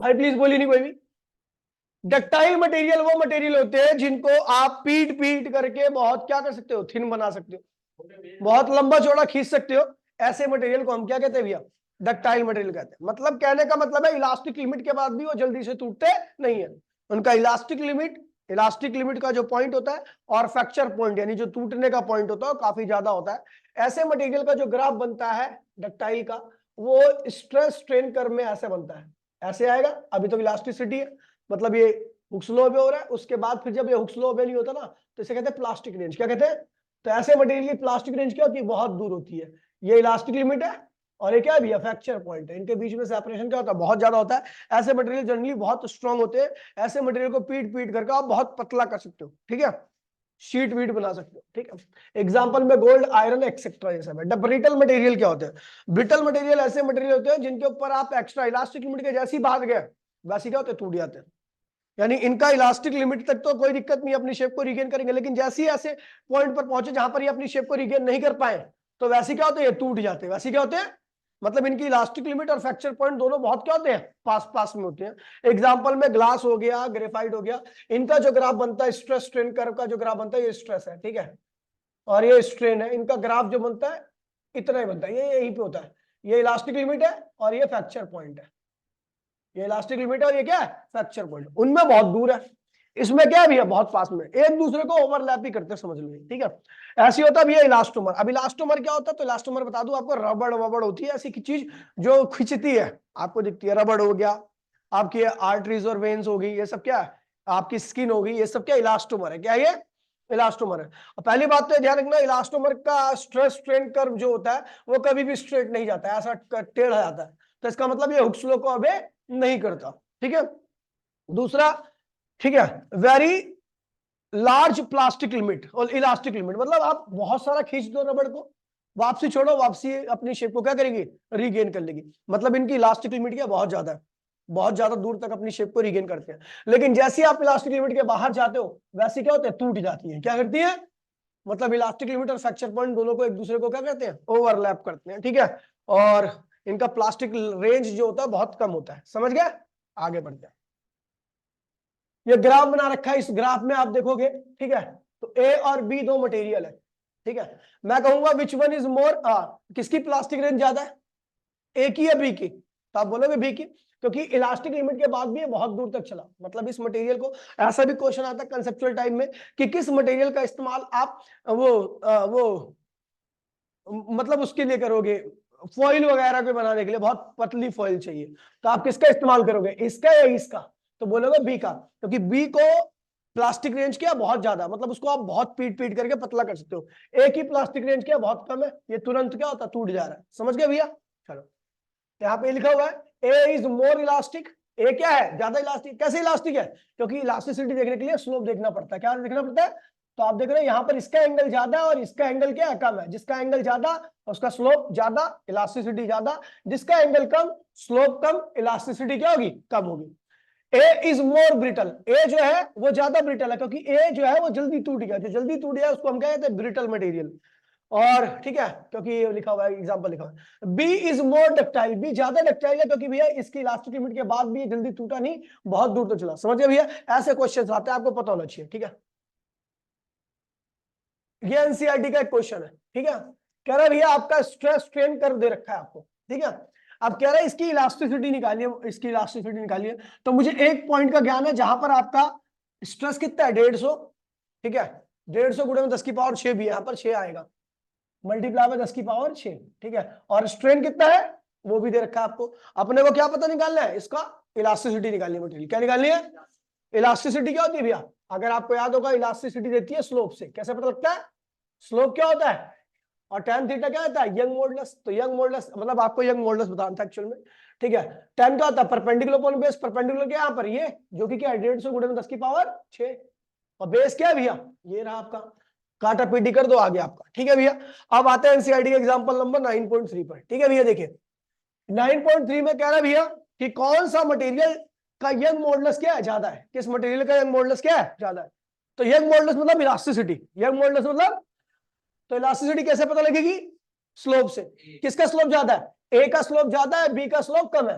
भाई प्लीज बोली नहीं कोई भी। डक्टाइल मटेरियल वो मटेरियल होते हैं जिनको आप पीट पीट करके बहुत क्या कर सकते हो, थिन बना सकते हो, बहुत लंबा चौड़ा खींच सकते हो। ऐसे मटेरियल को हम क्या कहते हैं भैया, डक्टाइल मटेरियल कहते हैं। मतलब कहने का मतलब है इलास्टिक लिमिट के बाद भी वो जल्दी से टूटते नहीं है। उनका इलास्टिक लिमिट का जो पॉइंट होता है और फ्रैक्चर पॉइंट यानी जो टूटने का पॉइंट होता है वो काफी ज्यादा होता है। ऐसे मटेरियल का जो ग्राफ बनता है डक्टाइल का, वो स्ट्रेस स्ट्रेन कर्व में ऐसे बनता है, ऐसे आएगा। अभी तो इलास्टिसिटी है, मतलब ये हुक्स लॉ पे हो रहा है, उसके बाद फिर जब ये हुक्स लॉ पे नहीं होता ना तो इसे कहते हैं प्लास्टिक रेंज। क्या कहते हैं? तो ऐसे मटेरियल की प्लास्टिक रेंज क्या होती है, बहुत दूर होती है। ये इलास्टिक लिमिट है और ये क्या है भैया, फ्रैक्चर पॉइंट है। इनके बीच में सेपरेशन क्या होता है, बहुत ज्यादा होता है। ऐसे मटेरियल जनरली बहुत स्ट्रांग होते हैं। ऐसे मटेरियल को पीट पीट करके आप बहुत पतला कर सकते हो, ठीक है, शीट वीट बना सकते हो, ठीक है। एग्जांपल में गोल्ड, आयरन एक्सेट्रा ये सब है। ब्रिटल मटेरियल क्या होते हैं? ब्रिटल मटेरियल ऐसे मटेरियल होते हैं जिनके ऊपर आप एक्स्ट्रा इलास्टिक लिमिट के जैसे ही भाग गए वैसे क्या होते हैं, टूट जाते हैं। यानी इनका इलास्टिक लिमिट तक तो कोई दिक्कत नहीं, अपनी शेप को रिगेन करेंगे, लेकिन जैसे ही ऐसे पॉइंट पर पहुंचे जहां पर ये अपनी शेप को रिगेन नहीं कर पाए तो वैसे क्या होते हैं, ये टूट जाते हैं। वैसे क्या होते हैं, मतलब इनकी इलास्टिक लिमिट और फ्रैक्चर पॉइंट दोनों बहुत क्या होते हैं, पास पास में होते हैं। एग्जांपल में ग्लास हो गया, ग्रेफाइट हो गया, इनका जो ग्राफ बनता है स्ट्रेस स्ट्रेन कर्व का जो ग्राफ बनता है, ये स्ट्रेस है, ठीक है, और ये स्ट्रेन है। इनका ग्राफ जो बनता है इतना ही बनता है, ये यहीं पे होता है। ये इलास्टिक लिमिट है और ये फ्रैक्चर पॉइंट है। ये इलास्टिक लिमिट है और ये क्या है, फ्रैक्चर पॉइंट। उनमें बहुत दूर है, इसमें क्या है भैया, बहुत पास में, एक दूसरे को ओवरलैप ही करते, समझ लो, ठीक है। ऐसी होता है भैया इलास्टोमर। अब इलास्टोमर क्या होता है, तो इलास्टोमर बता दूं आपको, रबड़ वबड़ होती है ऐसी की चीज जो खिंचती है, आपको दिखती है। रबड़ हो गया, आपकी आर्टरीज और वेन्स हो गई, ये सब क्या है, आपकी स्किन हो गई, ये सब क्या इलास्टोमर है। क्या ये इलास्टोमर है। और पहली बात तो ध्यान रखना, इलास्टोमर का स्ट्रेस स्ट्रेन कर्व जो होता है वो कभी भी स्ट्रेट नहीं जाता है, ऐसा टेढ़ा जाता है। तो इसका मतलब ये हुक्स लॉ को अबे नहीं करता, ठीक है। दूसरा, ठीक है, वेरी लार्ज प्लास्टिक लिमिट और इलास्टिक लिमिट, मतलब आप बहुत सारा खींच दो रबड़ को, वापसी छोड़ो, वापसी अपनी शेप को क्या करेगी, रीगेन कर लेगी। मतलब इनकी इलास्टिक लिमिट क्या बहुत ज्यादा है, बहुत ज्यादा दूर तक अपनी शेप को रीगेन करते हैं। लेकिन जैसे ही आप इलास्टिक लिमिट के बाहर जाते हो वैसे क्या होते हैं, टूट जाती है। क्या करती है, मतलब इलास्टिक लिमिट और फ्रैक्चर पॉइंट दोनों को एक दूसरे को क्या करते हैं, ओवरलैप करते हैं, ठीक है। और इनका प्लास्टिक रेंज जो होता है बहुत कम होता है, समझ गए। आगे बढ़ते हैं। ये ग्राफ बना रखा है, इस ग्राफ में आप देखोगे, ठीक है, तो ए और बी दो मटेरियल है, ठीक है। मैं कहूंगा विच वन इज मोर, किसकी प्लास्टिक रेंज ज्यादा है, ए की या बी की? तो आप बोलोगे बी की, क्योंकि इलास्टिक लिमिट के बाद भी ये बहुत दूर तक चला। मतलब इस मटेरियल को, ऐसा भी क्वेश्चन आता है कंसेप्चुअल टाइम में कि किस मटेरियल का इस्तेमाल आप वो मतलब उसके लिए करोगे, फॉइल वगैरह को बनाने के लिए बहुत पतली फॉइल चाहिए, तो आप किसका इस्तेमाल करोगे, इसका या इसका? तो बोलोगे बी का, क्योंकि बी को प्लास्टिक रेंज क्या बहुत ज्यादा, मतलब उसको आप बहुत पीट पीट करके पतला कर सकते हो। ए की प्लास्टिक रेंज क्या बहुत कम है, ये तुरंत क्या होता है, टूट जा रहा है। समझ गए भैया? चलो, यहाँ पे लिखा हुआ है ए इज मोर इलास्टिक। ए क्या है, ज्यादा इलास्टिक। कैसे इलास्टिक है, क्योंकि इलास्टिसिटी देखने के लिए स्लोप देखना पड़ता है। क्या देखना पड़ता है, तो आप देख रहे हैं यहाँ पर इसका एंगल ज्यादा है और इसका एंगल क्या है, कम है। जिसका एंगल ज्यादा उसका स्लोप ज्यादा, इलास्टिसिटी ज्यादा। जिसका एंगल कम, स्लोप कम, इलास्टिसिटी क्या होगी, कम होगी। ए इज मोर ब्रिटल, ए जो है वो ज्यादा ब्रिटल है, क्योंकि ए जो है वो जल्दी टूट गया। जो जल्दी टूट गया उसको हम क्या कहते हैं, ब्रिटल मटेरियल। और ठीक है, क्योंकि ये लिखा हुआ है, एग्जांपल लिखा हुआ है। B is more ductile, B ज्यादा डक्टाइल है, क्योंकि भैया इसकी इलास्टिक लिमिट के बाद भी ये जल्दी टूटा नहीं, बहुत दूर तक चला। समझ गए भैया? ऐसे क्वेश्चंस आते हैं, आपको पता होना चाहिए, ठीक है। ये एनसीईआरटी का एक क्वेश्चन है, ठीक है। कह रहा है भैया आपका स्ट्रेस स्ट्रेन कर्व दे रखा है आपको, ठीक है। अब कह रहा है इसकी इलास्टिसिटी निकालिए, इसकी इलास्टिसिटी निकालिए। तो मुझे एक पॉइंट का ज्ञान है जहां पर आपका स्ट्रेस कितना है, 150, ठीक है। 150 गुणे में 10 की पावर 6 भी है, यहाँ पर 6 आएगा, मल्टीप्लाई में 10 की पावर 6, ठीक है। और स्ट्रेन कितना है वो भी दे रखा है आपको। अपने को क्या पता निकालना है, इसका इलास्टिसिटी निकालनी है। मटेरियल क्या निकालनी है, इलास्टिसिटी क्या होती है भैया, अगर आपको याद होगा इलास्टिसिटी देती है स्लोप से। कैसे पता लगता है, स्लोप क्या होता है, और tan थीटा क्या होता है, यंग मॉडुलस। तो यंग मॉडुलस मतलब आपको यंग मॉडुलस बताना था एक्चुअल में, ठीक है। tan क्या होता है, परपेंडिकुलर अपॉन बेस। परपेंडिकुलर क्या यहाँ पर, ये जो कि क्या है 150 गुणे में 10 की पावर 6, और बेस क्या है भैया, ये रहा आपका। काटा पीटी कर दो आगे आपका, ठीक है भैया। अब आते हैं एनसीईआरटी के एग्जांपल नंबर 9.3 पर, ठीक है भैया। देखिए 9.3 में कह रहा है भैया कि कौन सा मटेरियल का यंग मॉडुलस क्या है, ज्यादा है। किस मटेरियल का यंग मॉडुलस क्या है, ज्यादा है। तो यंग मॉडुलस मतलब इलास्टिसिटी, यंग मॉडुलस मतलब, तो इलास्टिसिटी कैसे पता लगेगी, स्लोप से। किसका स्लोप ज्यादा है, ए का स्लोप ज्यादा है, बी का स्लोप कम है।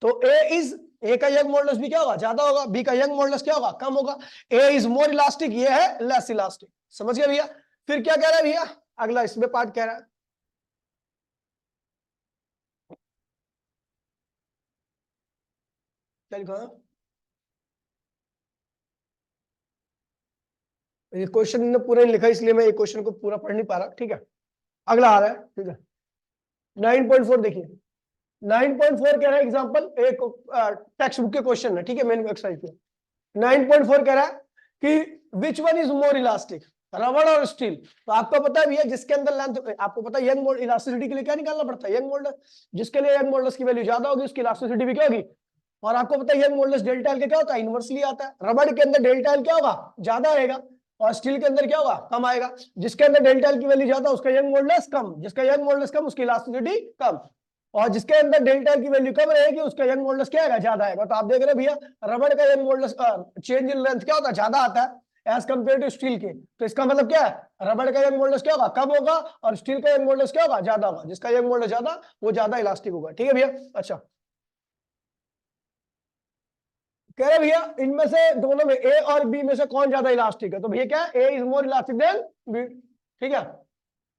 तो ए इज ए का यंग मॉडुलस भी क्या होगा, ज्यादा होगा, बी का यंग मॉडुलस क्या होगा, कम होगा। ए इज मोर इलास्टिक, ये है लेस इलास्टिक। समझ गए भैया। फिर क्या कह रहा है भैया, अगला इसमें पार्ट कह रहा है, ये क्वेश्चन ने पूरा नहीं लिखा इसलिए मैं ये क्वेश्चन को पूरा पढ़ नहीं पा रहा, ठीक है। अगला आ रहा है, ठीक है। 9.4 देखिए, 9.4 कह रहा है एग्जांपल, एक टेक्स्ट बुक के क्वेश्चन है, ठीक है, मेन एक्सरसाइज में। 9.4 कह रहा है कि विच वन इज मोर इलास्टिक, रबड़ और स्टील। तो आपको पता है भैया, जिसके अंदर लेंथ, आपको पता है यंग मोड इलास्टिसिटी के लिए क्या निकालना पड़ता है, यंग मॉडुलस। जिसके लिए यंग मॉडुलस की वैल्यू ज्यादा होगी उसकी इलास्टिसिटी भी क्या होगी। और आपको पता है यंग मॉडुलस डेल्टा एल का क्या होता है, इनवर्सली आता है। रबड़ के अंदर डेल्टा एल क्या होगा, ज्यादा आएगा, और स्टील के अंदर क्या होगा, कम आएगा। जिसके अंदर डेल्टा एल की वैल्यू ज्यादा उसका यंग मॉडुलस कम, जिसका यंग मॉडुलस कम उसकी इलास्टिसिटी कम, और जिसके अंदर डेल्टा एल की वैल्यू कम रहेगी उसका यंग मॉडुलस क्या आएगा, ज्यादा आएगा। तो आप देख रहे हैं भैया, रबड़ का young modulus change in length क्या होता है, ज्यादा आता है एज कंपेयर टू स्टील के। तो इसका मतलब क्या है, रबड़ का यंग मॉडुलस क्या होगा, कम होगा, और स्टील का यंग मॉडुलस क्या होगा, ज्यादा होगा। जिसका यंग मॉडुलस ज्यादा वो ज्यादा इलास्टिक होगा, ठीक है भैया। अच्छा, कह रहे भैया इनमें से दोनों में ए और बी में से कौन ज्यादा इलास्टिक है, तो भैया क्या है, A is more elastic than B, ठीक है।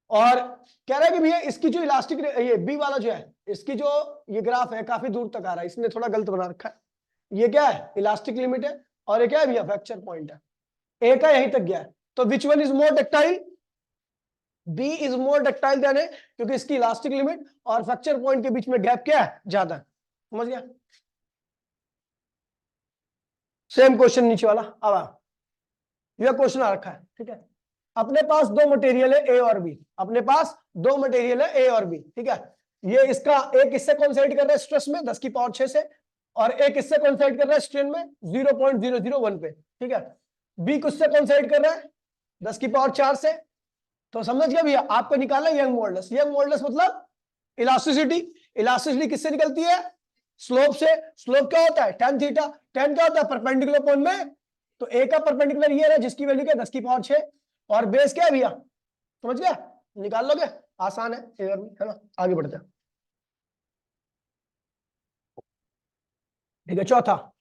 और कह रहा है कि भैया इसकी जो इलास्टिक, ये बी वाला जो है, इसकी जो ये ग्राफ है काफी दूर तक आ रहा है, इसने थोड़ा गलत बना रखा है। ये क्या है, इलास्टिक लिमिट है, और ये क्या है भैया, फ्रैक्चर पॉइंट है। ए का यहीं तक गया है, तो which one is more ductile, B is more ductile than A, क्योंकि इसकी इलास्टिक लिमिट और फ्रैक्चर पॉइंट के बीच में गैप क्या है, ज्यादा है। समझ गया। सेम क्वेश्चन नीचे वाला, अब यह क्वेश्चन आ रखा है, ठीक है। अपने पास दो मटेरियल है ए और बी, अपने पास दो मटेरियल है ए और बी, ठीक है। ये इसका एक इससे कॉन्साइड कर रहा है स्ट्रेस में 10 की पावर 6 से, और एक इससे कॉन्साइड कर रहा है स्ट्रेन में 0.001 पे, ठीक है। बी किससे कॉन्साइड कर रहा है, 10 की पावर 4 से। तो समझ गया भैया, आपको निकालना यंग मॉडुलस। यंग मॉडुलस मतलब इलास्टिसिटी। इलास्टिसिटी किससे निकलती है, स्लोप से। स्लोप क्या होता है, tan थीटा। tan क्या होता है, परपेंडिकुलर पॉइंट में। तो ए का परपेंडिकुलर ये है जिसकी वैल्यू क्या, 10 की पावर 6, और बेस क्या है भैया, समझ गया, निकाल लोगे, आसान है ए और बी, है ना। आगे बढ़ते हैं, ठीक है। चौथा,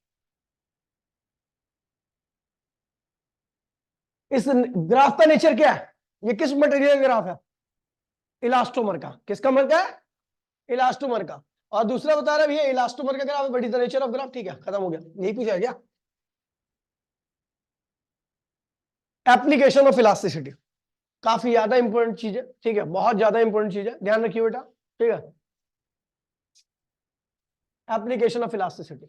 इस ग्राफ का नेचर क्या है, ये किस मटेरियल का ग्राफ है, इलास्टोमर का। किसका मर का है, इलास्टोमर का। और दूसरा बता रहा है भैया इलास्टोमर का graph, but is the nature of graph, ठीक है, खत्म हो गया, यही पूछा गया। एप्लीकेशन ऑफ इलास्टिसिटी काफी ज्यादा इंपॉर्टेंट चीज है, ठीक है, बहुत ज्यादा इंपॉर्टेंट चीज है, ध्यान रखिए बेटा, ठीक है। एप्लीकेशन ऑफ इलास्टिसिटी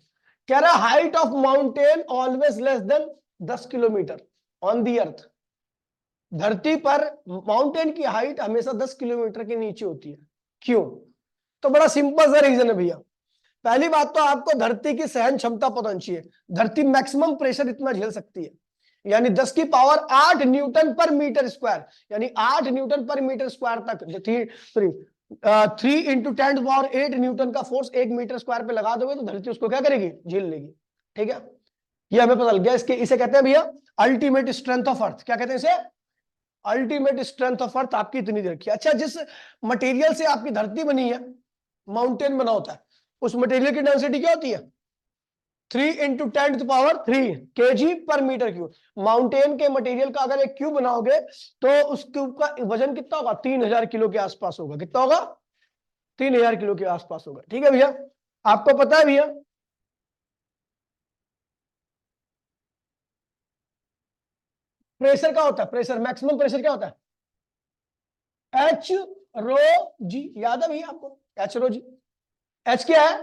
कह रहा है, height of mountain always less than 10 kilometre on the earth. धरती पर माउंटेन की हाइट हमेशा 10 किलोमीटर के नीचे होती है, क्यों। तो बड़ा सिंपल सा रीजन है भैया। पहली बात तो आपको धरती की सहन क्षमता पता होनी चाहिए। धरती मैक्सिमम प्रेशर इतना झेल सकती है, यानी 10 की पावर 8 न्यूटन पर मीटर स्क्वायर, यानी 8 न्यूटन पर मीटर स्क्वायर तक, 3 × 10⁸ न्यूटन का फोर्स 1 मीटर स्क्वायर पे लगा दोगे तो धरती उसको क्या करेगी, झेल लेगी, ठीक है। ये हमें पता लग गया। इसके इसे कहते हैं भैया अल्टीमेट स्ट्रेंथ ऑफ अर्थ। क्या कहते हैं इसे, अल्टीमेट स्ट्रेंथ ऑफ अर्थ आपकी इतनी देर की। अच्छा, जिस मटेरियल से आपकी धरती बनी है, माउंटेन बना होता है, उस मटेरियल की डेंसिटी क्या होती है, 3 × 10⁻³ kg पर मीटर क्यूब। माउंटेन के मटेरियल का अगर एक क्यूब बनाओगे तो उस क्यूब का वजन कितना होगा, 3000 किलो के आसपास होगा। कितना होगा, 3000 किलो के आसपास होगा, ठीक है भैया। आपको पता है भैया, प्रेशर क्या होता है, प्रेशर मैक्सिमम प्रेशर क्या होता है, एच रो जी, याद है भैया आपको, एच रो जी। एच क्या है,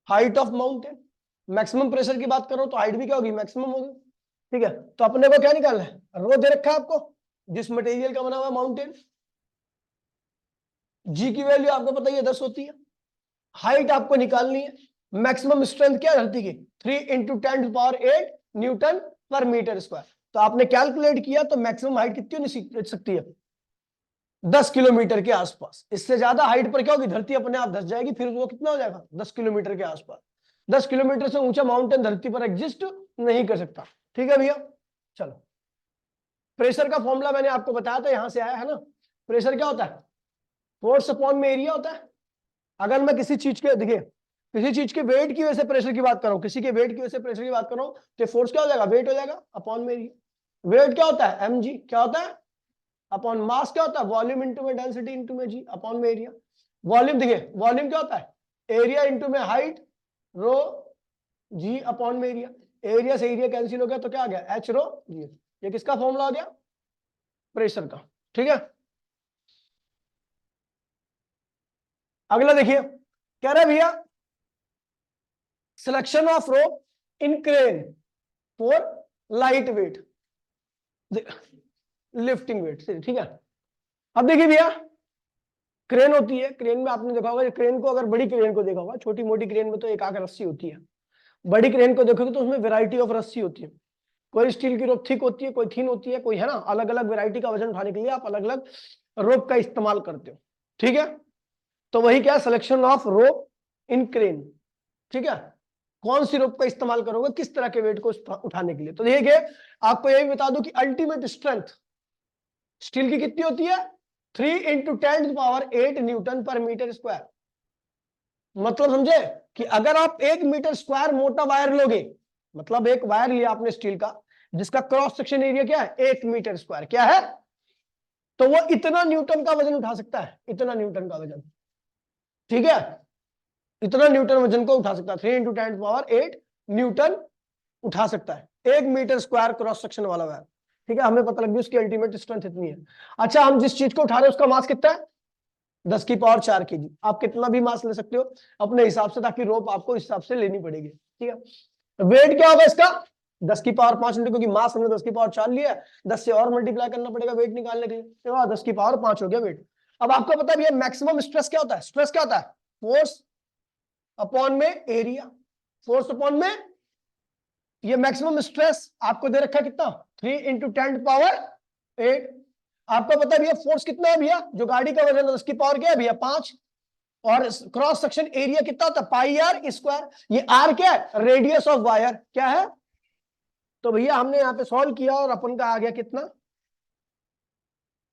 height of mountain. Maximum pressure की बात करो तो हाइट भी क्या होगी, मैक्सिमम होगी, ठीक है। तो अपने को क्या निकालना है, रो दे रखा है आपको, जिस मटेरियल का बना हुआ माउंटेन। जी की वैल्यू आपको पता ही है 10 होती है। हाइट आपको निकालनी है। मैक्सिमम स्ट्रेंथ क्या है धरती की, 3 × 10⁸ न्यूटन पर मीटर स्क्वायर। तो आपने कैलकुलेट किया तो मैक्सिमम हाइट कितनी हो सकती है, 10 किलोमीटर के आसपास। इससे ज्यादा हाइट पर क्या होगी, धरती अपने आप धस जाएगी, फिर वो कितना हो जाएगा, 10 किलोमीटर के आसपास। 10 किलोमीटर से ऊंचा माउंटेन धरती पर एग्जिस्ट नहीं कर सकता, ठीक है भैया। चलो, प्रेशर का फॉर्मूला मैंने आपको बताया था, यहां से आया है ना। प्रेशर क्या होता है, फोर्स अपॉन में एरिया होता है। अगर मैं किसी चीज के, देखिए किसी चीज के वेट की वजह से प्रेशर की बात कर रहा हूं, किसी के वेट की वजह से प्रेशर की बात कर रहा हूं, तो फोर्स क्या हो जाएगा, वेट हो जाएगा अपॉन में एरिया। वेट क्या होता है, mg, क्या होता है अपॉन मास, क्या होता है वॉल्यूम इंटू में डेंसिटी इंटू में जी अपॉन में एरिया। वॉल्यूम देखिए, वॉल्यूम क्या होता है एरिया इंटू में हाइट रो जी अपॉन में एरिया। एरिया से एरिया कैंसिल हो गया तो क्या आ गया एच रो जी। ये किसका फॉर्मूला आ गया, प्रेशर का। ठीक है, अगला देखिए, कह रहा है भैया selection of rope in crane for light weight lifting wait. ठीक है, अब देखिए भैया क्रेन होती है, क्रेन में आपने देखा होगा, क्रेन को अगर बड़ी क्रेन को देखा होगा, छोटी मोटी क्रेन में तो एक आग रस्सी होती है, बड़ी क्रेन को देखोगे तो उसमें वैरायटी ऑफ रस्सी होती है। कोई स्टील की रोप थिक होती है, कोई थीन होती है, कोई है ना, अलग अलग वैरायटी का वजन उठाने के लिए आप अलग अलग रोप का इस्तेमाल करते हो। ठीक है, तो वही क्या selection of rope in crane. ठीक है, कौन सी रोप का इस्तेमाल करोगे किस तरह के वेट को उठाने के लिए। तो देखिए आपको यही बता दूं कि अल्टीमेट स्ट्रेंथ स्टील की कितनी होती है 3 × 10⁸ न्यूटन पर मीटर स्क्वायर। मतलब समझे कि अगर आप 1 मीटर स्क्वायर मोटा वायर लोगे, मतलब एक वायर लिया आपने स्टील का जिसका क्रॉस सेक्शन एरिया क्या है 1 मीटर स्क्वायर, क्या है, तो वो इतना न्यूटन का वजन उठा सकता है, इतना न्यूटन का वजन। ठीक है, इतना न्यूटन वजन को उठा सकता है, 3 × 10⁸ न्यूटन उठा सकता है 1 मीटर स्क्वायर क्रॉस सेक्शन वाला वायर। ठीक है, हमें पता लग गया उसकी अल्टीमेट स्ट्रेंथ इतनी है। अच्छा, हम जिस चीज को उठा रहे हैं उसका मास कितना है 10⁴ kg। आप कितना भी मास ले सकते हो अपने हिसाब से, ताकि रोप आपको इस हिसाब से लेनी पड़ेगी। ठीक है, वेट क्या होगा इसका 10⁵ क्योंकि मास हमने 10⁴ लिया है, 10 से और मल्टीप्लाई करना पड़ेगा वेट निकालने के लिए, तो 10⁵ हो गया वेट। अब आपको पता है मैक्सिमम स्ट्रेस क्या होता है, स्ट्रेस क्या होता है फोर्स अपॉन में एरिया, फोर्स अपॉन में, ये मैक्सिमम स्ट्रेस आपको दे रखा है कितना 3 × 10⁸ आपको पता है भैया फोर्स कितना है भैया, जो गाड़ी का वजन है उसकी पावर क्या है भैया 5, और क्रॉस सेक्शन एरिया कितना होता है πr²। ये r क्या है रेडियस ऑफ वायर क्या है, तो भैया हमने यहां पे सॉल्व किया और अपन का आ गया कितना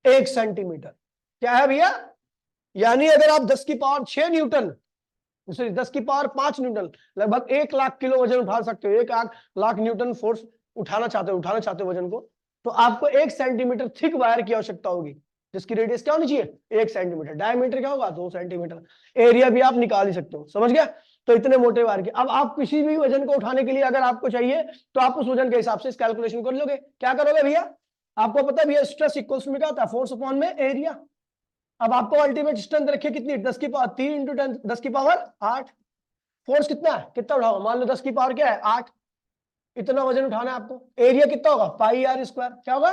1 सेंटीमीटर। क्या है भैया, यानी अगर आप 10⁶ न्यूटन, 10⁵ न्यूटन, लगभग 1 लाख किलो वजन उठा सकते हो, 1 लाख न्यूटन फोर्स उठाना चाहते हो वजन को, तो आपको 1 सेंटीमीटर थिक वायर की आवश्यकता होगी, जिसकी रेडियस क्या होनी चाहिए 1 सेंटीमीटर, डायमीटर क्या होगा 2 सेंटीमीटर, एरिया भी आप निकाल ही सकते हो, समझ गया। तो इतने मोटे वायर के, अब आप किसी भी वजन को उठाने के लिए अगर आपको चाहिए तो आप उस वजन के हिसाब से इस कैलकुलेशन कर लोगे। क्या करोगे भैया, आपको पता है भैया स्ट्रेस इक्वल्स में क्या होता है फोर्स अपॉन में एरिया। अब आपको अल्टीमेट स्ट्रेंथ रखिए कितनी 3 × 10⁸ फोर्स कितना है, कितना उठाओ, मान लो 10 की पावर क्या है 8, इतना वजन उठाना है आपको, एरिया कितना होगा πr²। क्या होगा,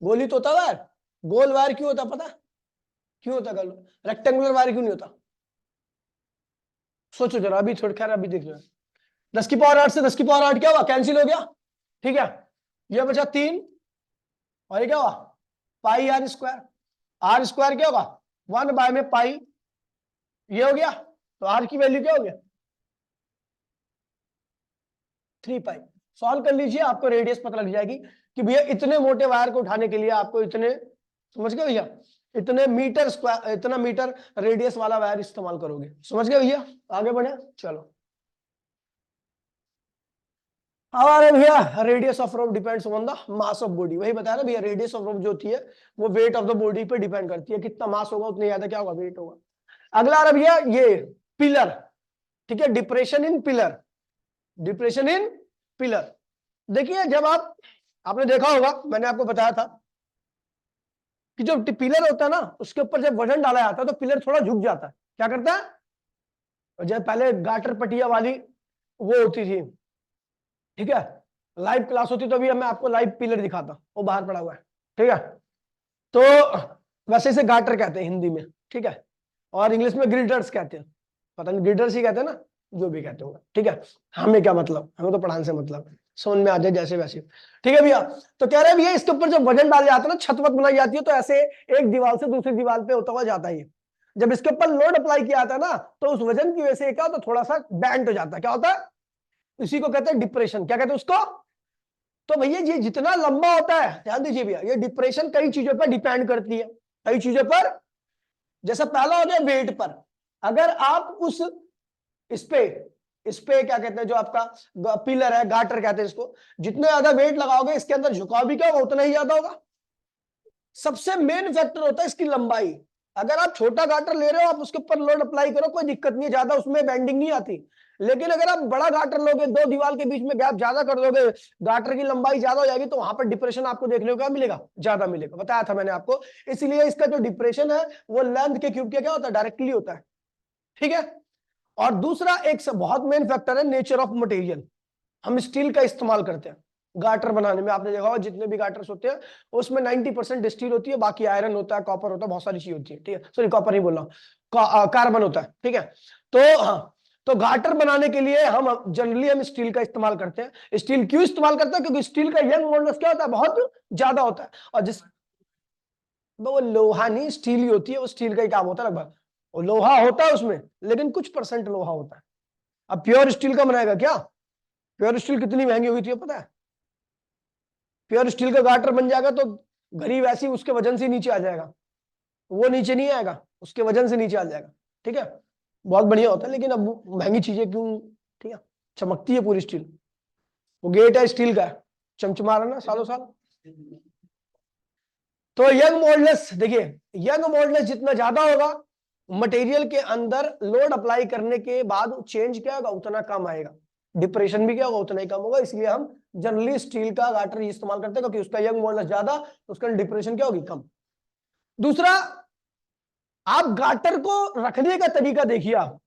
गोली तो होता वायर, गोल वायर क्यों होता पता, क्यों होता गोल, रेक्टेंगुलर वायर क्यों नहीं होता, सोचो जरा, अभी थोड़ा खैर अभी देख लो। 10⁸ से 10⁸ क्या हुआ कैंसिल हो गया। ठीक है, ये बचा 3 और ये क्या हुआ πr², r² क्या होगा 1/π, ये हो गया, तो r की वैल्यू क्या हो गया 3π। सॉल्व कर लीजिए, आपको रेडियस पता लग जाएगी कि भैया इतने मोटे वायर को उठाने के लिए आपको इतने, समझ गए भैया, इतने मीटर स्क्वायर, इतना मीटर रेडियस वाला वायर इस्तेमाल करोगे, समझ गए भैया। आगे बढ़े, चलो हमारे भैया radius of rope depends on the mass of body, वही बताया ना भैया, रेडियस ऑफ रोप जो होती है वो वेट ऑफ द बॉडी पे डिपेंड करती है, कितना मास होगा उतनी ज्यादा क्या होगा वेट होगा। अगला आ रहा भैया ये पिलर। ठीक है, depression in pillar, depression in pillar. देखिए जब आपने देखा होगा, मैंने आपको बताया था कि जो पिलर होता है ना उसके ऊपर जब वजन डाला जाता है तो पिलर थोड़ा झुक जाता है, क्या करता है, जब पहले गाटर पटिया वाली वो होती थी, ठीक है, लाइव क्लास होती तो भी मैं आपको लाइव पिलर दिखाता, वो बाहर पड़ा हुआ है। ठीक है, तो वैसे इसे गाटर कहते हैं हिंदी में, ठीक है, और इंग्लिश में ग्रिडर्स कहते हैं, पता नहीं ग्रिडर्स ही कहते हैं ना, जो भी कहते होंगे। ठीक है, हमें क्या मतलब, हमें तो पढ़ाने से मतलब है, समझ में आ जाए जैसे वैसे। ठीक है भैया, तो कह रहे हैं भैया इसके ऊपर जब वजन डाले जाता है ना, छत वत बनाई जाती है, तो ऐसे एक दीवार से दूसरी दीवार पे होता हुआ जाता है, जब इसके ऊपर लोड अप्लाई किया जाता है ना तो उस वजन की वजह से क्या होता है थोड़ा सा बैंड हो जाता है, क्या होता है, इसी को कहते हैं डिप्रेशन। क्या कहते हैं उसको, तो भैया ये जितना लंबा होता है, ध्यान दीजिए भैया, ये डिप्रेशन कई चीजों पर डिपेंड करती है, कई चीजों पर। जैसा पहला हो गया वेट पर, अगर आप उस इस पे क्या कहते हैं, जो आपका पिलर है, गाटर कहते हैं इसको, जितना ज्यादा वेट लगाओगे इसके अंदर झुकाव भी क्या होगा, उतना ही ज्यादा होगा। सबसे मेन फैक्टर होता है इसकी लंबाई। अगर आप छोटा गाटर ले रहे हो, आप उसके ऊपर लोड अप्लाई करो, कोई दिक्कत नहीं है, ज्यादा उसमें बेंडिंग नहीं आती। लेकिन अगर आप बड़ा गाटर लोगे, दो दीवार के बीच में गैप ज्यादा कर दोगे, गाटर की लंबाई ज्यादा हो जाएगी, तो वहां पर डिप्रेशन आपको देखने को क्या मिलेगा, ज्यादा मिलेगा। बताया था मैंने आपको। इसलिए इसका जो डिप्रेशन है वो लेंथ के क्यूब के क्या होता है, डायरेक्टली होता है। ठीक है। और दूसरा एक बहुत मेन फैक्टर है नेचर ऑफ मटेरियल। हम स्टील का इस्तेमाल करते हैं गाटर बनाने में। आपने देखा होगा जितने भी गाटर्स होते हैं उसमें 90% स्टील होती है, बाकी आयरन होता है, कॉपर होता है, बहुत सारी चीज होती है। ठीक है, सॉरी कॉपर नहीं बोल रहा हूं, कार्बन होता है। ठीक है, तो हाँ, तो गाटर बनाने के लिए हम जनरली स्टील का इस्तेमाल करते हैं। स्टील क्यों इस्तेमाल करते हैं, क्योंकि स्टील का यंग मॉडुलस क्या होता है, बहुत ज्यादा होता है। और जिस वो लोहा नहीं, स्टील ही होती है, वो स्टील का ही काम होता है लगभग। वो लोहा होता है उसमें, लेकिन कुछ परसेंट लोहा होता है। अब प्योर स्टील का बनाएगा क्या, प्योर स्टील कितनी महंगी हुई थी पता है। प्योर स्टील का गाटर बन जाएगा तो घड़ी वैसी उसके वजन से नीचे आ जाएगा, वो नीचे नहीं आएगा, उसके वजन से नीचे आ जाएगा। ठीक है, बहुत बढ़िया होता है, लेकिन अब महंगी चीजें क्यों। ठीक है, चमकती है पूरी स्टील, वो गेट है स्टील का, चमचमा रहा ना सालों साल। तो यंग मॉडुलस देखिए, यंग मॉडुलस जितना ज्यादा होगा, मटेरियल के अंदर लोड अप्लाई करने के बाद चेंज क्या होगा, उतना कम आएगा, डिप्रेशन भी क्या होगा, उतना ही कम होगा। इसलिए हम जनरली स्टील का गाटर इस्तेमाल करते हैं, क्योंकि उसका यंग मॉडुलस ज्यादा, उसका डिप्रेशन क्या होगी, कम। दूसरा, आप गाटर को रखने का तरीका देखिए। आप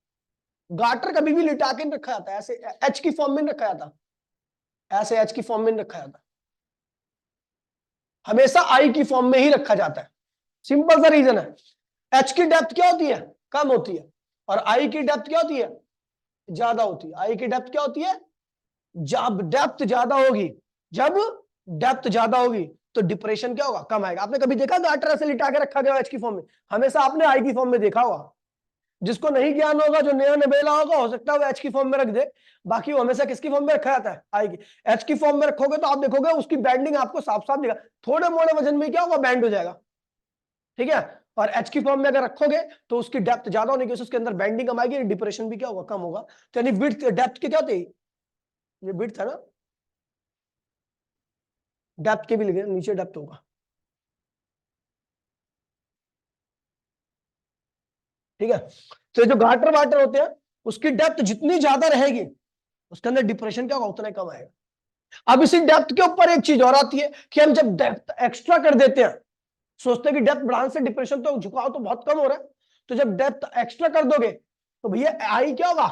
गाटर कभी भी लिटा के नहीं रखा जाता है, ऐसे एच की फॉर्म में नहीं रखा जाता, ऐसे एच की फॉर्म में नहीं रखा जाता, हमेशा आई की फॉर्म में ही रखा जाता है। सिंपल सा रीजन है, एच की डेप्थ क्या होती है, कम होती है, और आई की डेप्थ क्या होती है, ज्यादा होती है। आई की डेप्थ क्या होती है, जब डेप्थ ज्यादा होगी, जब डेप्थ ज्यादा होगी तो डिप्रेशन क्या होगा, कम आएगा। आपने कभी देखा गाटर ऐसे लिटा के रखा गया एच की फॉर्म में, हमेशा आपने आई की फॉर्म में देखा होगा। जिसको नहीं ज्ञान होगा, जो नया नबेला होगा, हो सकता है वो एच की फॉर्म में रख दे, बाकी वो हमेशा किसकी फॉर्म में रखा जाता है, आई की। एच की फॉर्म में रखोगे तो आप देखोगे उसकी बैंडिंग आपको साफ साफ दिखा, थोड़े मोड़े वजन में क्या होगा, बैंड हो जाएगा। ठीक है, और एच की फॉर्म में अगर रखोगे तो उसकी डेप्थ ज्यादा होने की उसके अंदर बैंडिंग कम आएगी, डिप्रेशन भी क्या होगा, कम होगा। तो यानी विड्थ डेप्थ के क्या होते, ये विड्थ है ना, डेप्थ के भी लिखे, नीचे डेप्थ होगा। ठीक है, तो जो गाटर वाटर होते हैं उसकी डेप्थ जितनी ज्यादा रहेगी, उसके अंदर डिप्रेशन क्या होगा, उतना कम आएगा। अब इसी डेप्थ के ऊपर एक चीज और आती है कि हम जब डेप्थ एक्स्ट्रा कर देते हैं, सोचते हैं कि डेप्थ बढ़ाने से डिप्रेशन तो, झुकाव तो बहुत कम हो रहा है, तो जब डेप्थ एक्स्ट्रा कर दोगे तो भैया आई क्या होगा,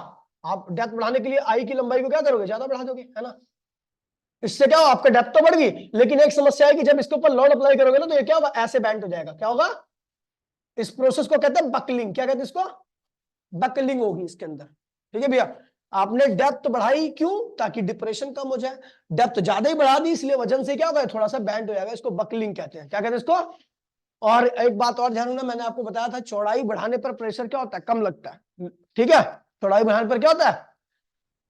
आप डेप्थ बढ़ाने के लिए आई की लंबाई को क्या करोगे, ज्यादा बढ़ा दोगे, है ना। इससे क्या होगा, आपका डेप्थ तो बढ़ गई, लेकिन एक समस्या है कि जब इसके ऊपर लोड अप्लाई करोगे ना, तो ये क्या होगा, ऐसे बैंड हो जाएगा। क्या होगा, इस प्रोसेस को कहते हैं बकलिंग। क्या कहते हैं इसको, बकलिंग होगी इसके अंदर। ठीक है भैया, आपने डेप्थ बढ़ाई क्यों, ताकि डिप्रेशन कम हो जाए। डेप्थ ज्यादा ही बढ़ा दी, इसलिए वजन से क्या होगा, थोड़ा सा बैंड हो जाएगा, इसको बकलिंग कहते हैं। क्या कहते हैं इसको। और एक बात और ध्यान रखना, मैंने आपको बताया था चौड़ाई बढ़ाने पर प्रेशर क्या होता है, कम लगता है। ठीक है, चौड़ाई बढ़ाने पर क्या होता है,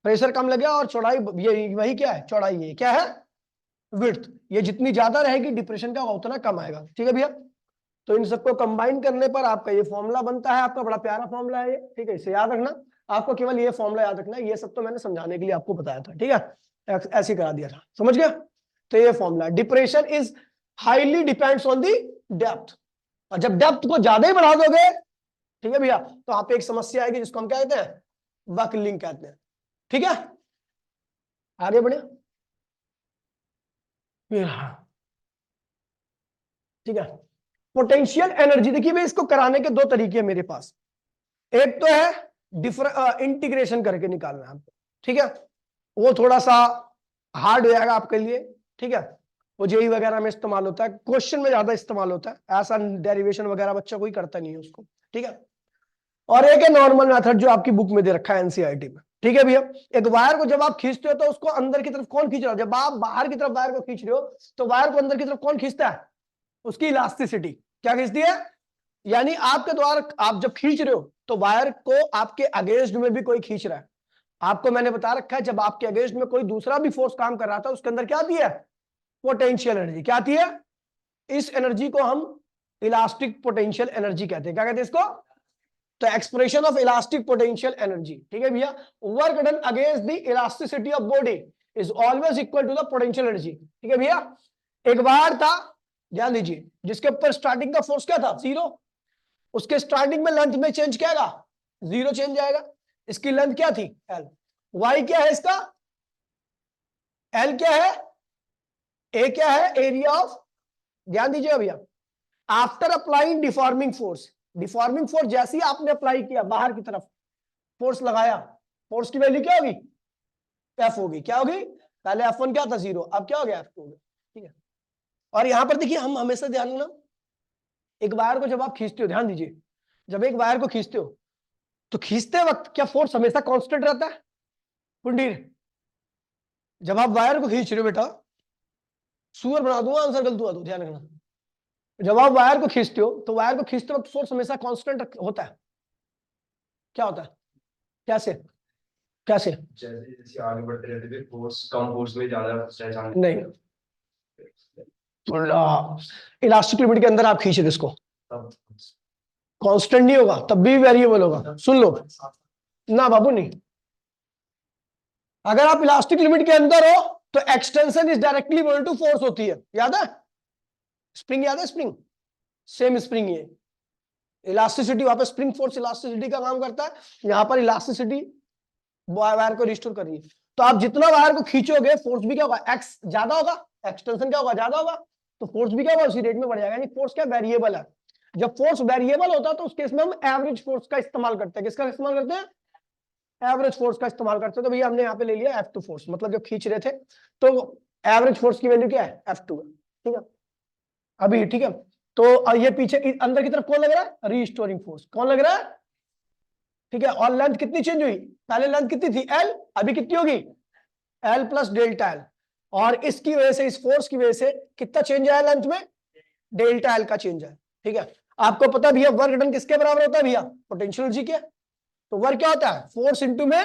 प्रेशर कम लगेगा, और चौड़ाई ये वही क्या है, चौड़ाई ये क्या है, विड्थ। ये जितनी ज्यादा रहेगी डिप्रेशन क्या होगा, उतना कम आएगा। ठीक है भैया, तो इन सबको कंबाइन करने पर आपका ये फॉर्मूला बनता है, आपका बड़ा प्यारा फॉर्मूला है ये। ठीक है, इसे याद रखना, आपको केवल ये फॉर्मूला याद रखना है, ये सब तो मैंने समझाने के लिए आपको बताया था। ठीक है, ऐसे करा दिया था, समझ गया। तो ये formula, depression is highly depends on the depth, और जब डेप्थ को ज्यादा ही बढ़ा दोगे, ठीक है भैया, तो आप एक समस्या आएगी जिसको हम क्या कहते हैं, बकलिंग कहते हैं। ठीक है, आगे बढ़े। ठीक है, पोटेंशियल एनर्जी देखिए भाई, इसको कराने के दो तरीके हैं मेरे पास। एक तो है इंटीग्रेशन करके निकालना है आपको। ठीक है, वो थोड़ा सा हार्ड हो जाएगा आपके लिए। ठीक है, वो जेई वगैरह में इस्तेमाल होता है, क्वेश्चन में ज्यादा इस्तेमाल होता है, ऐसा डेरिवेशन वगैरह बच्चा कोई करता नहीं है उसको। ठीक है, और एक है नॉर्मल मेथड जो आपकी बुक में दे रखा है एनसीईआरटी में। ठीक है भैया, एक वायर को जब आप खींचते हो तो उसको अंदर की तरफ कौन खींच रहा है, जब आप बाहर की तरफ वायर को खींच रहे हो तो वायर को अंदर की तरफ कौन खींचता है, उसकी इलास्टिसिटी क्या खींचती है। यानी आपके द्वारा आप जब खींच रहे हो तो वायर को आपके अगेंस्ट में भी कोई खींच रहा है। आपको मैंने बता रखा है, जब आपके अगेंस्ट में कोई दूसरा भी फोर्स काम कर रहा था, उसके अंदर क्या आती है, पोटेंशियल एनर्जी। क्या आती है, इस एनर्जी को हम इलास्टिक पोटेंशियल एनर्जी कहते हैं। क्या कहते हैं इसको, तो expression of elastic potential energy, ठीक है भैया, work done against the elasticity of body is always equal to the potential energy, ठीक है भैया। एक बार था, ध्यान दीजिए, जिसके ऊपर स्टार्टिंग का फोर्स क्या था, 0, उसके स्टार्टिंग में लेंथ में चेंज क्या आएगा, 0 चेंज आएगा। इसकी लेंथ क्या थी, एल। वाई क्या है इसका, एल क्या है, ए क्या है, एरिया ऑफ, ध्यान दीजिएगा भैया, after applying deforming force, deforming force जैसे ही आपने अप्लाई किया बाहर की तरफ, फोर्स लगाया, फोर्स की वैल्यू क्या होगी, एफ होगी। क्या होगी, पहले F1 क्या था, 0, अब क्या हो गया, F2 हो गया, ठीक है। और यहां पर देखिए, हम हमेशा ध्यान देना, एक वायर को जब आप खींचते हो, ध्यान दीजिए, जब एक वायर को खींचते हो तो खींचते वक्त क्या फोर्स हमेशा कांस्टेंट रहता है, कुंडीर, जब आप वायर को खींच रहे हो बेटा, सुअर बना दूंगा आंसर गलत हुआ तो ध्यान रखना, जब आप वायर को खींचते हो तो वायर को खींचते वक्त फोर्स हमेशा कांस्टेंट होता है, क्या होता है, कैसे कैसे, जैसे जैसे आगे बढ़ते रहते थे फोर्स कम फोर्स में ज्यादा स्ट्रेच आने नहीं, इलास्टिक लिमिट के अंदर आप खींच रहे इसको, तब कांस्टेंट नहीं होगा, तब भी वेरिएबल होगा, सुन लो ना बाबू, नहीं। अगर आप इलास्टिक लिमिट के अंदर हो तो extension is directly equal to force होती है, याद है, स्प्रिंग याद है, स्प्रिंग, सेम स्प्रिंग ये इलास्टिसिटी, वहां पे स्प्रिंग फोर्स इलास्टिसिटी का काम करता है, यहां पर इलास्टिसिटी वायर को रिस्टोर कर रही है। तो आप जितना वायर को खींचोगे फोर्स भी क्या होगा, एक्स ज्यादा होगा, एक्सटेंशन क्या होगा, ज्यादा होगा, तो फोर्स भी क्या होगा, उसी रेट में बढ़ जाएगा। यानी फोर्स क्या वेरिएबल है, जब फोर्स वेरिएबल होता है तो उस केस में हम एवरेज फोर्स का इस्तेमाल करते हैं, किसका इस्तेमाल करते हैं, एवरेज फोर्स का इस्तेमाल करते हैं। तो भैया हमने यहाँ पे ले लिया F2 फोर्स, मतलब जब खींच रहे थे तो एवरेज फोर्स की वैल्यू क्या है, F2 है, ठीक है अभी, ठीक है। तो ये पीछे अंदर की तरफ कौन लग रहा है, रीस्टोरिंग फोर्स, कौन लग रहा है, ठीक है। और लेंथ कितनी चेंज हुई, पहले लेंथ कितनी थी, L, अभी कितनी होगी, L प्लस डेल्टा L, और इसकी वजह से, इस फोर्स की वजह से कितना चेंज आया लेंथ में, डेल्टा L का चेंज है, ठीक है। आपको पता भैया वर्क डन किसके बराबर होता है भैया, पोटेंशियल एनर्जी के, तो वर्क क्या होता है, फोर्स इंटू में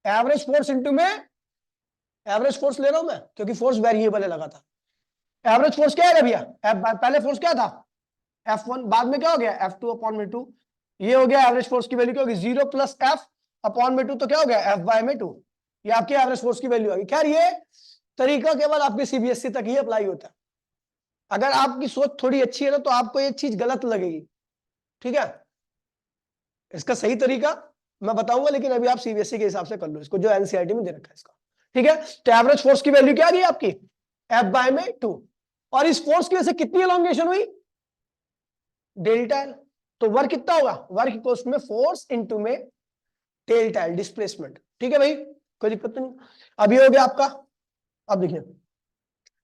एवरेज फोर्स इंटू में, एवरेज फोर्स ले रहा हूं मैं क्योंकि फोर्स वेरिएबल है लगा था, एवरेज फोर्स क्या है भैया, पहले फोर्स क्या था, F1, बाद में क्या हो गया, F2 अपॉन में 2, ये हो गया एवरेज फोर्स की वैल्यू क्या होगी, 0 प्लस F अपॉन में 2, तो क्या हो गया, F बाय में 2, ये आपकी एवरेज फोर्स की वैल्यू होगी। खैर ये तरीका केवल आपके सीबीएसई तक ही अप्लाई होता है, अगर आपकी सोच थोड़ी अच्छी है ना तो आपको ये चीज गलत लगेगी, ठीक है। इसका सही तरीका मैं बताऊंगा, लेकिन अभी आप सीबीएसई के हिसाब से कर लो इसको, जो एनसीईआरटी में दे रखा है इसका, ठीक है। तो एवरेज फोर्स की वैल्यू क्या आ गई आपकी, F बाय में 2, और इस फोर्स की वजह से कितनी एलोंगेशन हुई, डेल्टा L, तो वर्क कितना होगा, वर्क इक्वल्स में फोर्स इनटू में डेल्टा L, डिस्प्लेसमेंट, ठीक है भाई, कोई दिक्कत नहीं। अब ये हो गया आपका, अब देखिए,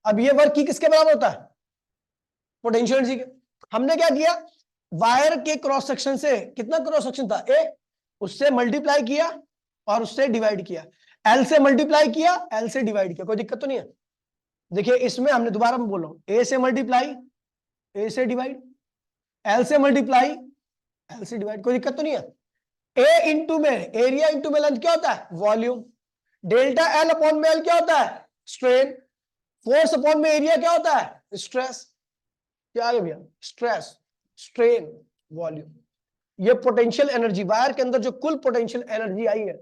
अब ये वर्क की किसके बराबर होता है, पोटेंशियल एनर्जी के। हमने क्या किया, वायर के क्रॉस सेक्शन से, कितना क्रॉस सेक्शन था, ए, उससे मल्टीप्लाई किया और उससे डिवाइड किया, एल से मल्टीप्लाई किया, एल से डिवाइड किया, कोई दिक्कत तो नहीं है। देखिए इसमें हमने, दोबारा मैं बोल रहा हूं, ए से मल्टीप्लाई, ए से डिवाइड, एल से मल्टीप्लाई, एल से डिवाइड, कोई दिक्कत तो नहीं है। ए इंटू में एरिया इंटू में लेंथ क्या होता है, वॉल्यूम, डेल्टा एल अपॉन में एल क्या होता है, स्ट्रेन, फोर्स अपॉन में एरिया क्या होता है, स्ट्रेस, क्या आ गया भैया, स्ट्रेस, स्ट्रेन, वॉल्यूम। ये पोटेंशियल एनर्जी, वायर के अंदर जो कुल पोटेंशियल एनर्जी आई है,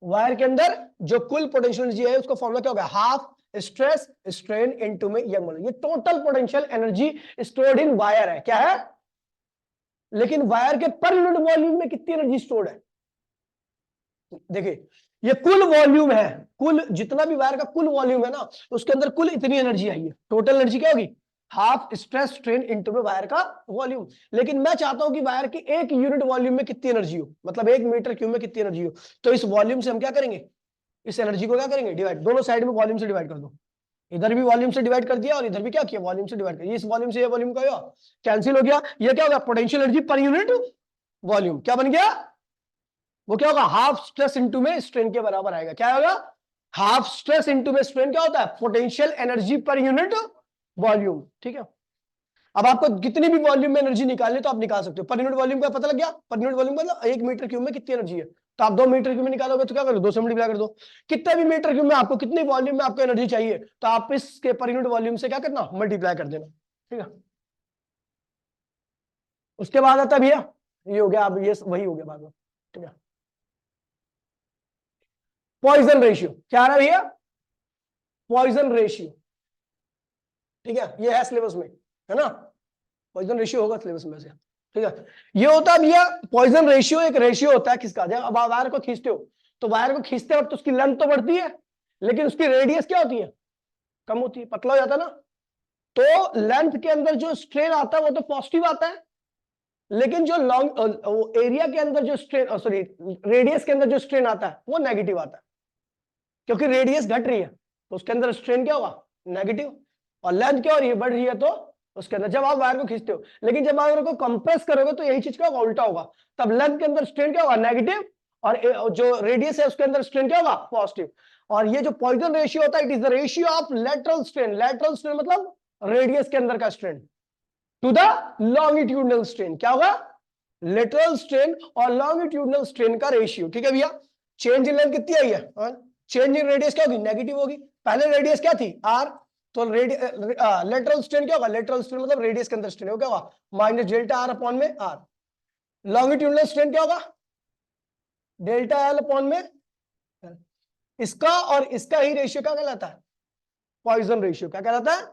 वायर के अंदर जो कुल पोटेंशियल एनर्जी है उसका फॉर्मूला क्या होगा, हाफ स्ट्रेस स्ट्रेन इनटू में यंग वॉल्यूम। ये total potential energy stored in wire है, क्या है, लेकिन वायर के पर यूनिट वॉल्यूम में कितनी एनर्जी स्टोर्ड है, देखिए ये कुल वॉल्यूम है, कुल जितना भी वायर का कुल वॉल्यूम है ना, उसके अंदर कुल इतनी एनर्जी आई है, टोटल एनर्जी क्या होगी, हाफ स्ट्रेस स्ट्रेन इनटू में वायर का वॉल्यूम। लेकिन मैं चाहता हूं कि वायर की एक यूनिट वॉल्यूम में कितनी एनर्जी हो, मतलब 1 मीटर क्यूब में कितनी एनर्जी हो, तो इस वॉल्यूम से हम क्या करेंगे, इस एनर्जी को क्या करेंगे, डिवाइड, दोनों साइड में वॉल्यूम से डिवाइड कर दो, इधर भी वॉल्यूम से डिवाइड कर दिया और इधर भी क्या किया, वॉल्यूम से डिवाइड कर दिया, इस वॉल्यूम से ये वॉल्यूम का कैंसिल हो गया, ये क्या होगा, potential energy per unit volume, क्या बन गया, वो क्या होगा, हाफ स्ट्रेस इनटू में स्ट्रेन के बराबर आएगा, क्या होगा, हाफ स्ट्रेस इनटू में स्ट्रेन क्या होता है, potential energy per unit volume, ठीक है। अब आपको कितनी भी वॉल्यूम में एनर्जी निकालनी तो आप निकाल सकते हो, पर यूनिट वॉल्यूम का पता लग गया, पर यूनिट वॉल्यूम का 1 मीटर क्यूब में कितनी एनर्जी है, तो आप 2 मीटर क्यूब में निकालोगे तो क्या करो, 2 से मल्टीप्लाई कर दो, कितने भी मीटर क्यूब में आपको कितनी वॉल्यूम में आपको एनर्जी चाहिए तो आप इसके पर यूनिट वॉल्यूम से क्या करना, मल्टीप्लाई कर देना, ठीक है। उसके बाद आता है भैया ये हो गया, अब ये वही हो गया बाद में, ठीक है। पॉइजन रेशियो क्या रहा भैया, पॉइजन रेशियो, ठीक है, ये है सिलेबस में, है ना, पॉइजन रेशियो होगा सिलेबस में से, ठीक है। ये होता है भैया पॉइजन रेशियो, एक रेशियो होता है किसका, जब अब वायर को खींचते हो तो वायर को खींचते वक्त उसकी लेंथ तो बढ़ती है, लेकिन उसकी रेडियस क्या होती है, कम होती है, पतला हो जाता है ना। तो लेंथ के अंदर जो स्ट्रेन आता है वो तो पॉजिटिव आता है, लेकिन जो लॉन्ग एरिया के अंदर जो स्ट्रेन, सॉरी रेडियस के अंदर जो स्ट्रेन आता है वो नेगेटिव आता है, क्योंकि रेडियस घट रही है तो उसके अंदर स्ट्रेन क्या होगा, नेगेटिव, और लेंथ क्या हो रही है, बढ़ रही है, तो उसके अंदर जब आप वायर को खींचते हो, लेकिन जब वायर को कंप्रेस करोगे तो यही चीज क्या होगा, उल्टा होगा, तब लेंथ के अंदर स्ट्रेन क्या होगा, नेगेटिव, और जो रेडियस है उसके अंदर स्ट्रेन क्या होगा, पॉजिटिव। और ये जो पॉइजन रेशियो होता है, it is the ratio of lateral strain, lateral strain मतलब रेडियस के अंदर का strain, to the longitudinal strain, क्या होगा, लेटरल स्ट्रेन और लॉन्गिट्यूडनल स्ट्रेन का रेशियो, ठीक है भैया। चेंज इन लेंथ कितनी आई है, चेंज इन रेडियस क्या होगी, नेगेटिव होगी, पहले रेडियस क्या थी, आर, तो लेटरल स्ट्रेन क्या होगा, लेटरल स्ट्रेन मतलब रेडियस के अंदर स्ट्रेन हो, क्या होगा, माइनस डेल्टा आर अपॉन में आर। लॉन्गिट्यूडनल स्ट्रेन क्या होगा, डेल्टा एल अपॉन में, इसका और इसका ही रेशियो क्या कहलाता है, पॉइजन रेशियो, क्या कहलाता है,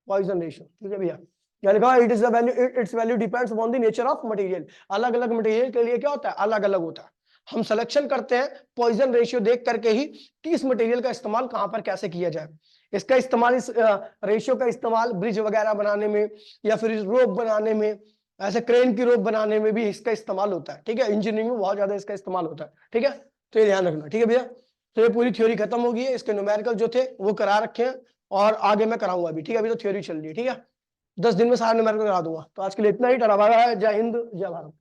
पॉइजन रेशियो, ठीक है भैया। क्या लिखा है, it is the value, it's value depends upon the nature of material, अलग अलग मटेरियल के लिए क्या होता है, अलग अलग होता है। हम सिलेक्शन करते हैं पॉइजन रेशियो देख करके ही कि इस मटेरियल का इस्तेमाल कहां पर कैसे किया जाए। इसका इस्तेमाल, इस रेशियो का इस्तेमाल ब्रिज वगैरह बनाने में, या फिर रोप बनाने में, ऐसे क्रेन की रोप बनाने में भी इसका इस्तेमाल होता है, ठीक है। इंजीनियरिंग में बहुत ज्यादा इसका इस्तेमाल होता है, ठीक है, तो ये ध्यान रखना, ठीक है भैया। तो ये पूरी थ्योरी खत्म हो गई है, इसके न्यूमेरिकल जो थे वो करा रखे हैं, और आगे मैं कराऊंगा अभी, ठीक है, अभी तो थ्योरी चल रही है, ठीक है। 10 दिन में सारा न्यूमेरिकल करा दूंगा। तो आज के लिए इतना ही, टरा बाय बाय, जय हिंद जय भारत।